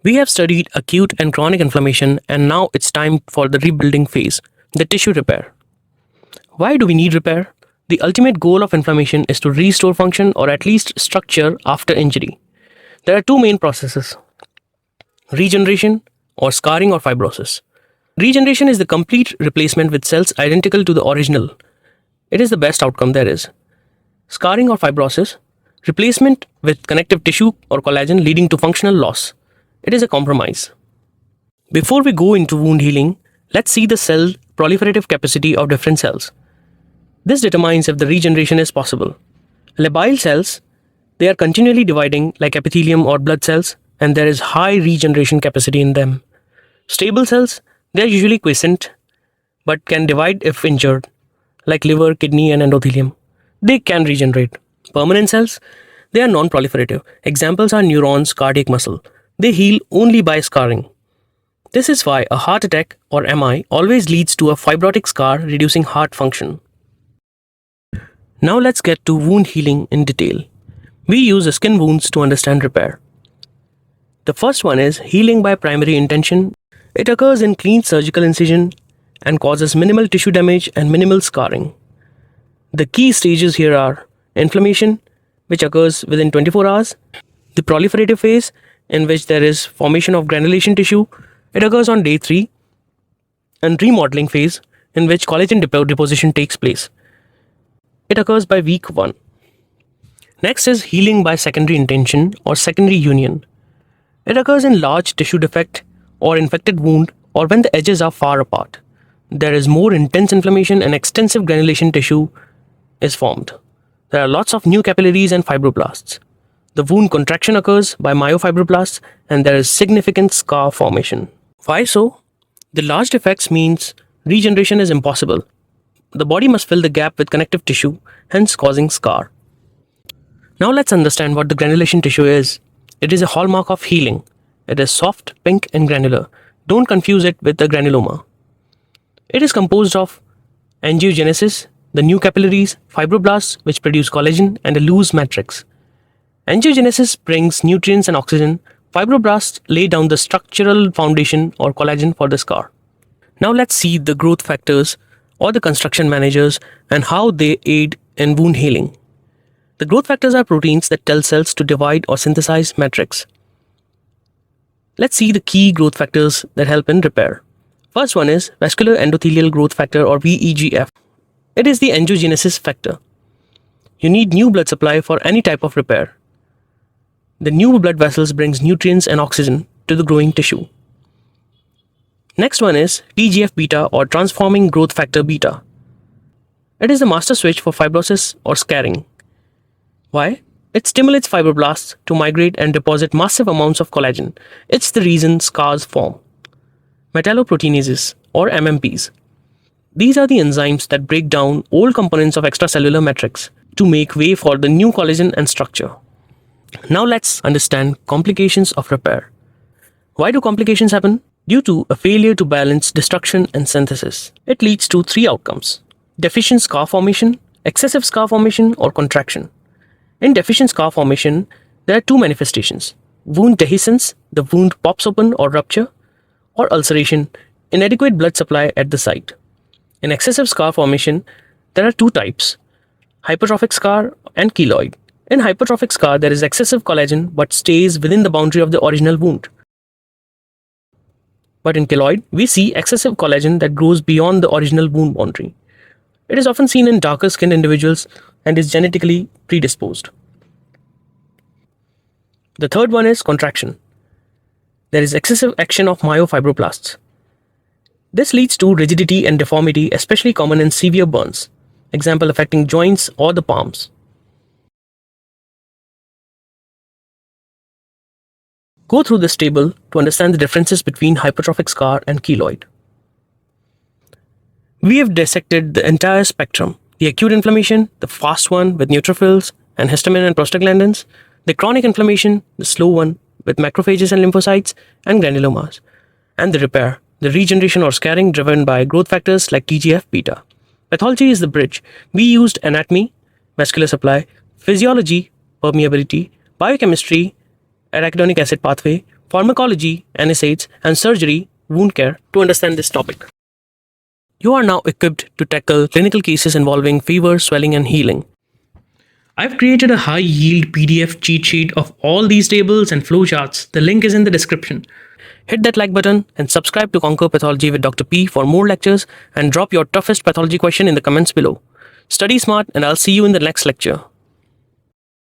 We have studied acute and chronic inflammation, and now it's time for the rebuilding phase, the tissue repair. Why do we need repair? The ultimate goal of inflammation is to restore function or at least structure after injury. There are two main processes: regeneration or scarring or fibrosis. Regeneration is the complete replacement with cells identical to the original. It is the best outcome there is. Scarring or fibrosis, replacement with connective tissue or collagen leading to functional loss. It is a compromise. Before we go into wound healing, let's see the cell proliferative capacity of different cells. This determines if the regeneration is possible. Labile cells, they are continually dividing like epithelium or blood cells, and there is high regeneration capacity in them. Stable cells, they are usually quiescent, but can divide if injured, like liver, kidney, and endothelium. They can regenerate. Permanent cells, they are non-proliferative. Examples are neurons, cardiac muscle. They heal only by scarring. This is why a heart attack or MI always leads to a fibrotic scar reducing heart function. Now let's get to wound healing in detail. We use skin wounds to understand repair. The first one is healing by primary intention. It occurs in clean surgical incision and causes minimal tissue damage and minimal scarring. The key stages here are inflammation, which occurs within 24 hours, the proliferative phase, in which there is formation of granulation tissue. It occurs on day 3, and remodeling phase, in which collagen deposition takes place. It occurs by week 1. Next is healing by secondary intention or secondary union. It occurs in large tissue defect or infected wound, or when the edges are far apart. There is more intense inflammation and extensive granulation tissue is formed. There are lots of new capillaries and fibroblasts. The wound contraction occurs by myofibroblasts, and there is significant scar formation. Why so? The large defects means regeneration is impossible. The body must fill the gap with connective tissue, hence causing scar. Now let's understand what the granulation tissue is. It is a hallmark of healing. It is soft, pink, and granular. Don't confuse it with the granuloma. It is composed of angiogenesis, the new capillaries, fibroblasts which produce collagen, and a loose matrix. Angiogenesis brings nutrients and oxygen. Fibroblasts lay down the structural foundation or collagen for the scar. Now let's see the growth factors or the construction managers and how they aid in wound healing. The growth factors are proteins that tell cells to divide or synthesize matrix. Let's see the key growth factors that help in repair. First one is vascular endothelial growth factor or VEGF. It is the angiogenesis factor. You need new blood supply for any type of repair. The new blood vessels brings nutrients and oxygen to the growing tissue. Next one is TGF-beta or transforming growth factor beta. It is the master switch for fibrosis or scarring. Why? It stimulates fibroblasts to migrate and deposit massive amounts of collagen. It's the reason scars form. Metalloproteinases or MMPs. These are the enzymes that break down old components of extracellular matrix to make way for the new collagen and structure. Now let's understand complications of repair. Why do complications happen? Due to a failure to balance destruction and synthesis. It leads to 3 outcomes: deficient scar formation, excessive scar formation, or contraction. In deficient scar formation, there are 2 manifestations: wound dehiscence, the wound pops open or rupture, or ulceration, inadequate blood supply at the site. In excessive scar formation, there are 2 types: hypertrophic scar and keloid. In hypertrophic scar, there is excessive collagen but stays within the boundary of the original wound. But in keloid, we see excessive collagen that grows beyond the original wound boundary. It is often seen in darker skinned individuals and is genetically predisposed. The third one is contraction. There is excessive action of myofibroblasts. This leads to rigidity and deformity, especially common in severe burns, example affecting joints or the palms. Go through this table to understand the differences between hypertrophic scar and keloid. We have dissected the entire spectrum: the acute inflammation, the fast one with neutrophils and histamine and prostaglandins, the chronic inflammation, the slow one with macrophages and lymphocytes and granulomas, and the repair, the regeneration or scarring driven by growth factors like TGF-beta. Pathology is the bridge. We used anatomy, vascular supply, physiology, permeability, biochemistry, arachidonic acid pathway, pharmacology, NSAIDs, and surgery, wound care to understand this topic. You are now equipped to tackle clinical cases involving fever, swelling, and healing. I've created a high-yield PDF cheat sheet of all these tables and flowcharts. The link is in the description. Hit that like button and subscribe to Conquer Pathology with Dr. P for more lectures, and drop your toughest pathology question in the comments below. Study smart, and I'll see you in the next lecture.